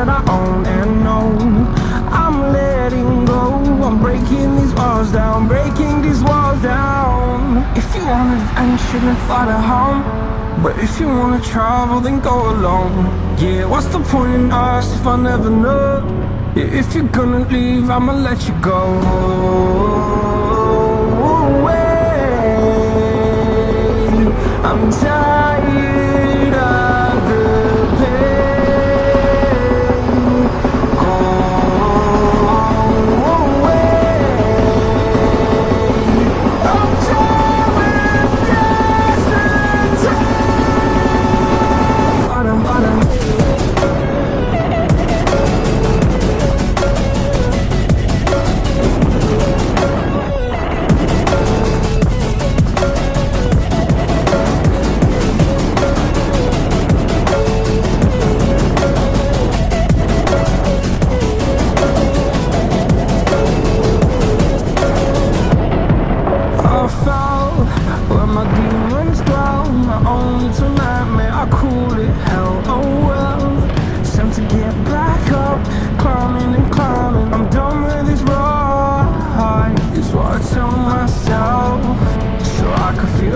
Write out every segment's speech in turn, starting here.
that I own and know. I'm letting go, I'm breaking these walls down, breaking these walls down. If you want adventure, then fly to home. But if you wanna travel, then go alone. Yeah, what's the point in us if I never know? Yeah, if you're gonna leave, I'ma let you go. I'm tired of the pain. Go away. I'm tired of yesterday.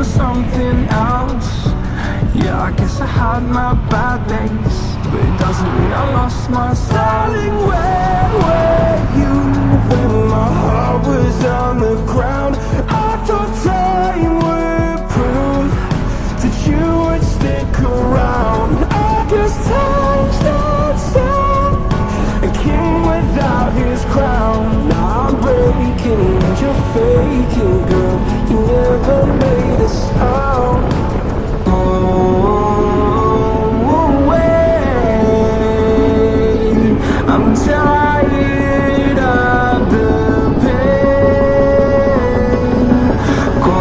Something else. Yeah, I guess I had my bad days, but it doesn't mean I lost my style. Darling, where were you when my heart was on the ground? I thought time would prove that you would stick around. I guess time stands still, a king without his crown. Now I'm breaking and you're faking, girl. You never made a sound. Oh, wait, I'm tired of the pain. Go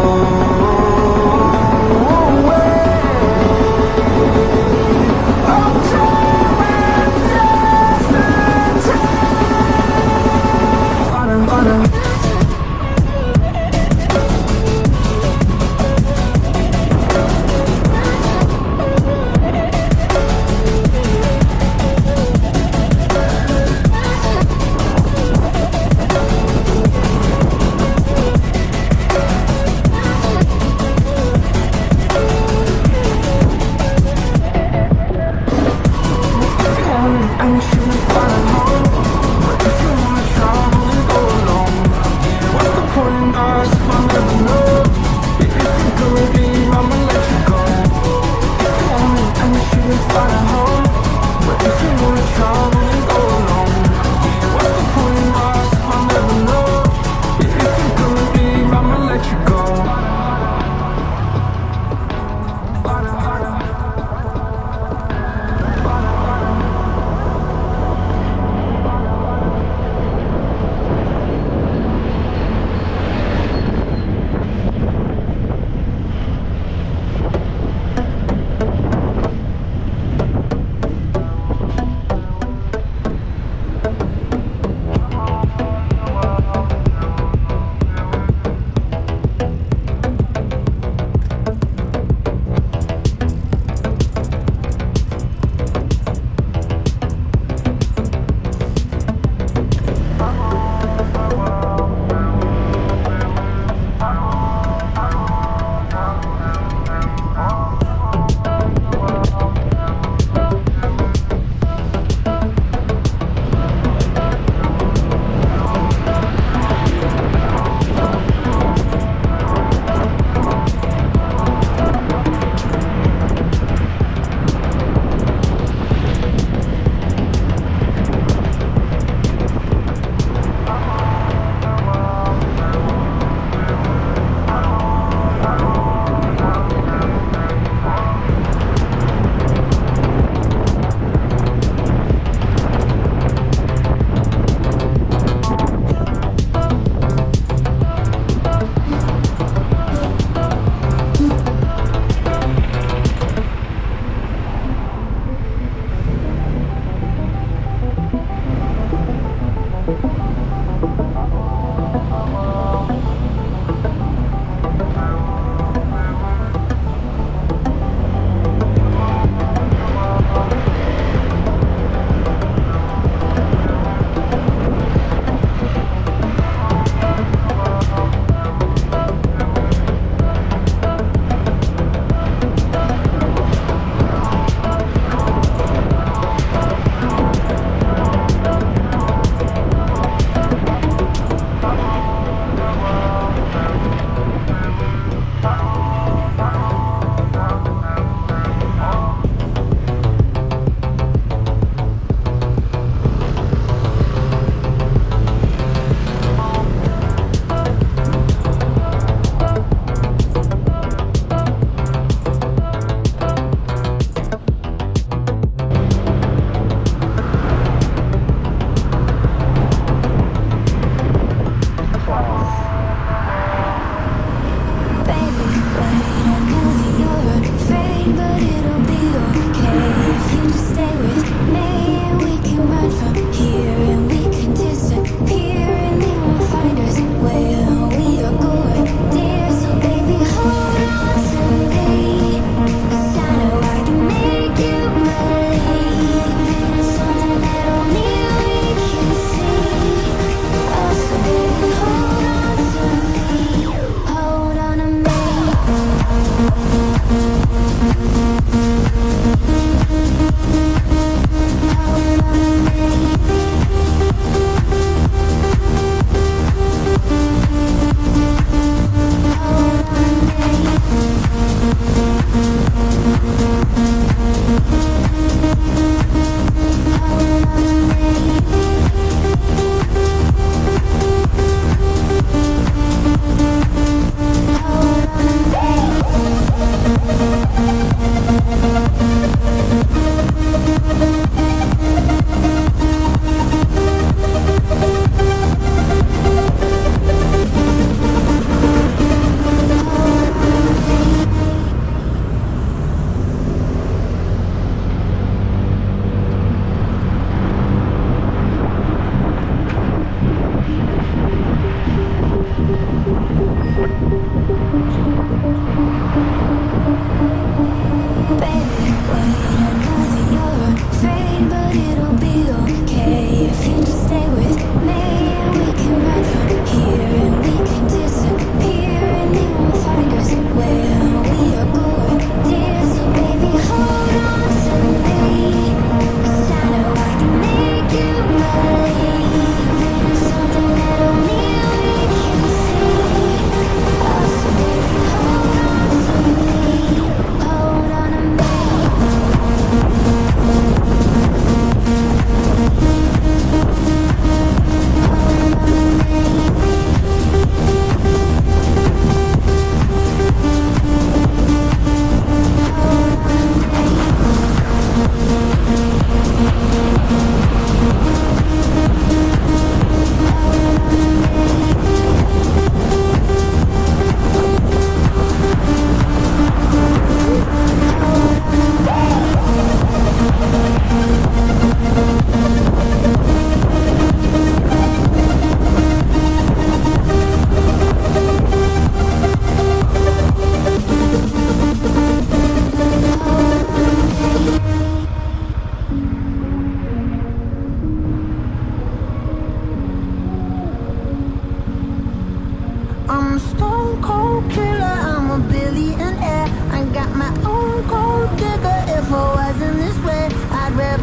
away. I'm tired of yesterday.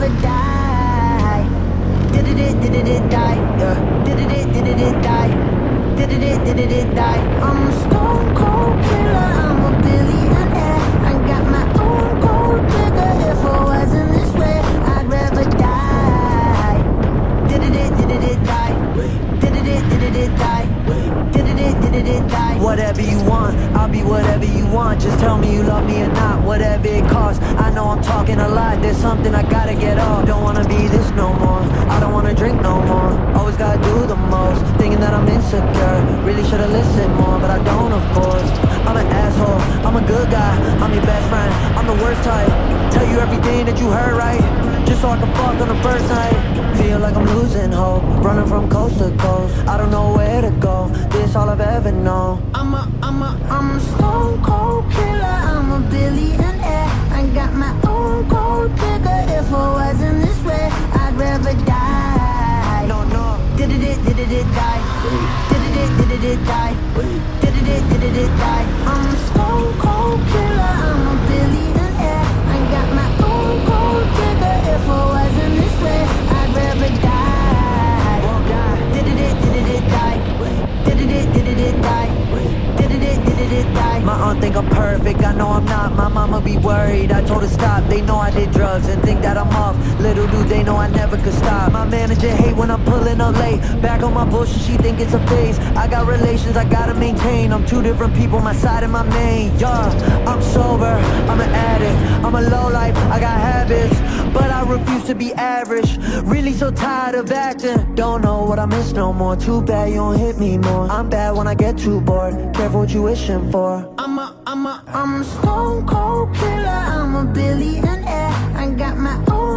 rather die. Did it die, yeah. Did it die. Did it die. I'm a stone cold killer, I'm a billionaire. I got my own gold digger. If I wasn't this way, I'd rather die. Did it die? Did it die? Did it die? Whatever you want, I'll be whatever you want. Just tell me you love me or not, whatever it costs. I know I'm talking a lot, there's something I gotta get off. Don't wanna be this no more, I don't wanna drink no more. Always gotta do the most, thinking that I'm insecure. Really should've listened more, but I don't, of course. I'm an asshole, I'm a good guy, I'm your best friend, I'm the worst type. Tell you everything that you heard right, just so I can fuck on the first night. Feel like I'm losing hope, running from coast to coast. I don't know where to go, this all I've ever known. I'm a stone cold killer, I'm a billionaire. I got my own gold digger. If I wasn't this way, I'd rather die. No, did it die? Did it die? Did it die? I'm a stone cold killer, I'm a billionaire. I got my own gold digger. If I wasn't this way, I'd rather die. Did it die? Did it die? Did it die? My aunt think I'm perfect, I know I'm not. My mama be worried, I told her stop. They know I did drugs and think that I'm off. Little do they know I never could stop. My manager hate when I'm pulling up late. Back on my bullshit, she think it's a phase. I got relations I gotta maintain. I'm two different people, my side and my main. Yeah, I'm sober, I'm an addict, I'm a lowlife, I got habits, but I refuse to be average. Really so tired of acting, don't know what I miss no more. Too bad you don't hit me more. I'm bad when I get too bored, careful what you wishing for. I'm a stone cold killer, I'm a billionaire. I got my own